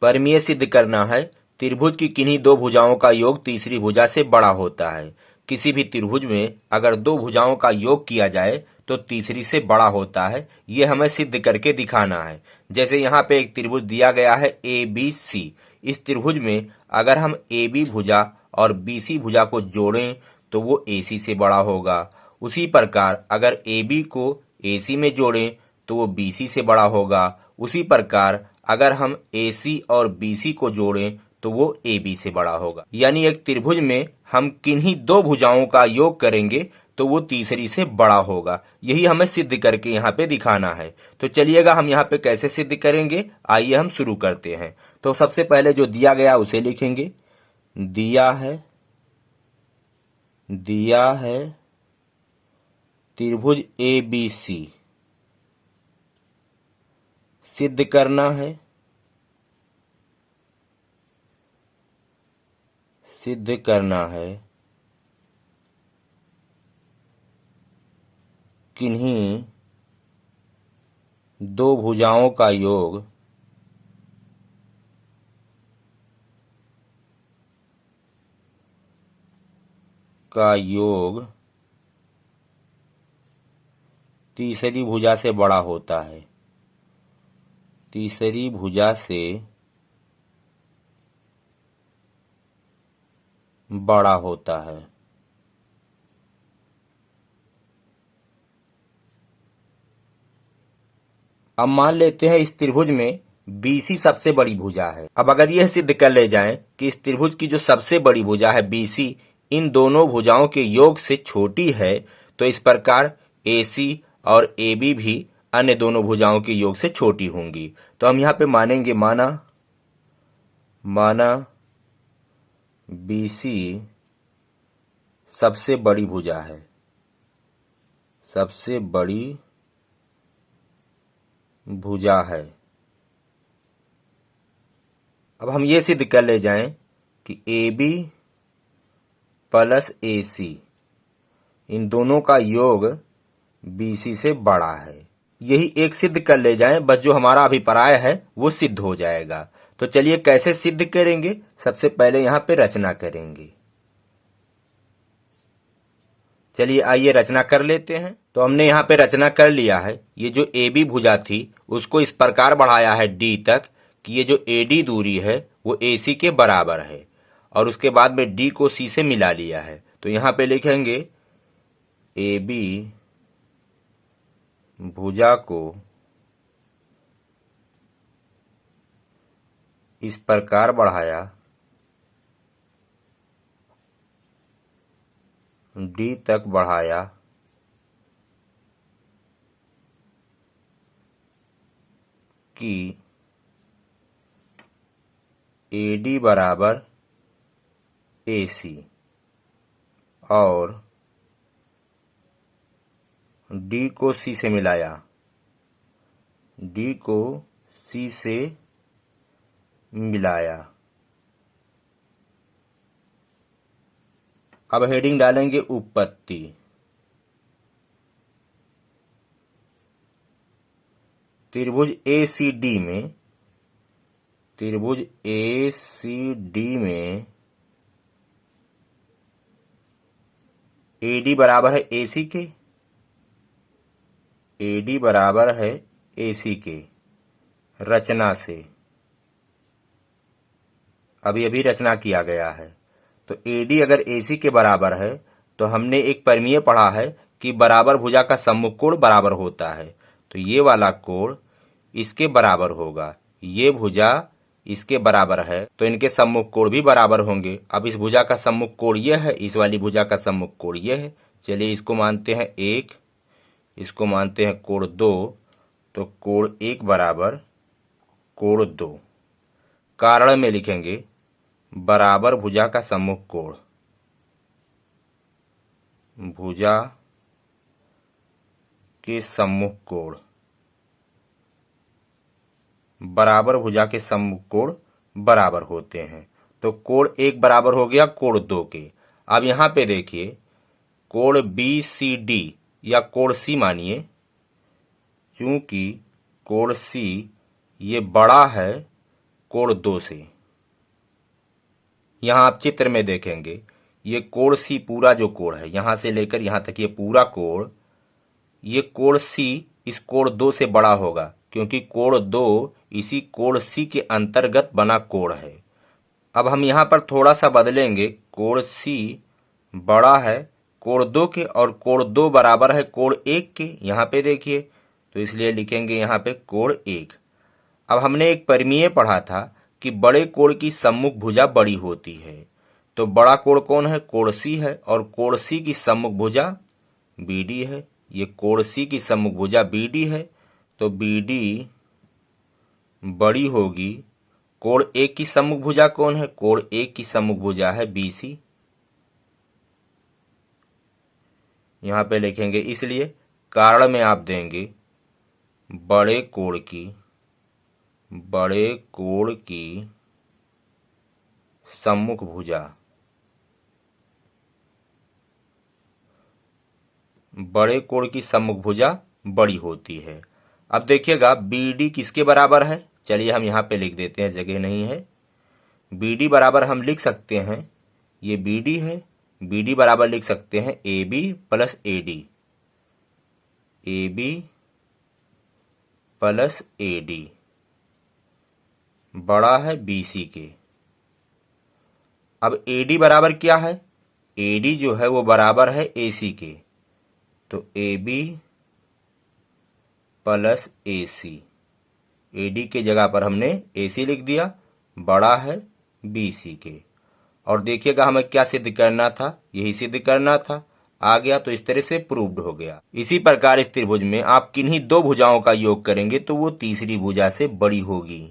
परिमेय सिद्ध करना है। त्रिभुज की किन्हीं दो भुजाओं का योग तीसरी भुजा से बड़ा होता है। किसी भी त्रिभुज में अगर दो भुजाओं का योग किया जाए तो तीसरी से बड़ा होता है। ये हमें सिद्ध करके दिखाना है। जैसे यहाँ पे एक त्रिभुज दिया गया है ABC। इस त्रिभुज में अगर हम AB भुजा और BC भुजा को जोड़ें तो वो AC से बड़ा होगा। उसी प्रकार अगर AB को AC में जोड़ें तो वो BC से बड़ा होगा। उसी प्रकार अगर हम AC और BC को जोड़ें तो वो AB से बड़ा होगा। यानी एक त्रिभुज में हम किन्हीं दो भुजाओं का योग करेंगे तो वो तीसरी से बड़ा होगा। यही हमें सिद्ध करके यहाँ पे दिखाना है। तो चलिएगा हम यहाँ पे कैसे सिद्ध करेंगे, आइए हम शुरू करते हैं। तो सबसे पहले जो दिया गया उसे लिखेंगे। दिया है त्रिभुज ABC। सिद्ध करना है। किन्हीं दो भुजाओं का योग तीसरी भुजा से बड़ा होता है। तीसरी भुजा से बड़ा होता है। अब मान लेते हैं इस त्रिभुज में BC सबसे बड़ी भुजा है। अब अगर यह सिद्ध कर ले जाएं कि इस त्रिभुज की जो सबसे बड़ी भुजा है BC इन दोनों भुजाओं के योग से छोटी है, तो इस प्रकार AC और AB भी अन्य दोनों भुजाओं के योग से छोटी होंगी। तो हम यहाँ पे मानेंगे, माना BC सबसे बड़ी भुजा है। अब हम ये सिद्ध कर ले जाएं कि AB प्लस AC इन दोनों का योग BC से बड़ा है। यही एक सिद्ध कर ले जाएं, बस जो हमारा अभिप्राय है वो सिद्ध हो जाएगा। तो चलिए कैसे सिद्ध करेंगे, सबसे पहले यहाँ पे रचना करेंगे। चलिए आइए रचना कर लेते हैं। तो हमने यहाँ पे रचना कर लिया है। ये जो AB भुजा थी उसको इस प्रकार बढ़ाया है D तक कि ये जो AD दूरी है वो AC के बराबर है, और उसके बाद में D को C से मिला लिया है। तो यहाँ पे लिखेंगे AB भुजा को इस प्रकार बढ़ाया D तक बढ़ाया कि AD बराबर AC और D को C से मिलाया। अब हेडिंग डालेंगे उत्पत्ति। त्रिभुज ACD में AD बराबर है AC के। रचना से अभी रचना किया गया है। तो AD अगर AC के बराबर है तो हमने एक परिमेय पढ़ा है कि बराबर भुजा का सम्मुख कोण बराबर होता है। तो ये वाला कोण इसके बराबर होगा। ये भुजा इसके बराबर है तो इनके सम्मुख कोण भी बराबर होंगे। अब इस भुजा का सम्मुख कोण ये है, इस वाली भुजा का सम्मुख कोण ये है। चलिए इसको मानते हैं 1, इसको मानते हैं कोण 2। तो कोण 1 बराबर कोण 2। कारण में लिखेंगे बराबर भुजा का सम्मुख कोण। भुजा के सम्मुख कोण, बराबर भुजा के सम्मुख कोण बराबर होते हैं। तो कोण 1 बराबर हो गया कोण 2 के। अब यहाँ पे देखिए कोण BCD या कोण C मानिए, चूंकि कोण C ये बड़ा है कोण 2 से। यहाँ आप चित्र में देखेंगे ये कोण सी पूरा जो कोण है यहाँ से लेकर यहाँ तक ये पूरा कोण, ये कोण सी इस कोण 2 से बड़ा होगा क्योंकि कोण 2 इसी कोण सी के अंतर्गत बना कोण है। अब हम यहाँ पर थोड़ा सा बदलेंगे, कोण सी बड़ा है कोण 2 के और कोण 2 बराबर है कोण 1 के। यहाँ पे देखिए, तो इसलिए लिखेंगे यहाँ पे कोण 1। अब हमने एक परिमेय पढ़ा था कि बड़े कोण की सम्मुख भुजा बड़ी होती है, तो बड़ा कोण कौन है? कोण सी है और कोण सी की सम्मुख भुजा BD है। ये कोण सी की सम्मुख भुजा BD है, तो BD बड़ी होगी। कोण 1 की सम्मुख भुजा कौन है? कोण 1 की सम्मुख भुजा है BC। यहाँ पे लिखेंगे, इसलिए कारण में आप देंगे बड़े कोण की सम्मुख भुजा बड़े कोण की सम्मुख भुजा बड़ी होती है। अब देखिएगा BD किसके बराबर है? चलिए हम यहाँ पे लिख देते हैं, जगह नहीं है। BD बराबर हम लिख सकते हैं, ये BD है, BD बराबर लिख सकते हैं AB plus AD, AB plus AD बड़ा है BC के। अब AD बराबर क्या है? AD जो है वो बराबर है AC के, तो AB प्लस AC, AD के जगह पर हमने AC लिख दिया, बड़ा है BC के। और देखिएगा हमें क्या सिद्ध करना था? यही सिद्ध करना था। आ गया, तो इस तरह से प्रूव्ड हो गया। इसी प्रकार इस त्रिभुज में आप किन्हीं दो भुजाओं का योग करेंगे तो वो तीसरी भुजा से बड़ी होगी।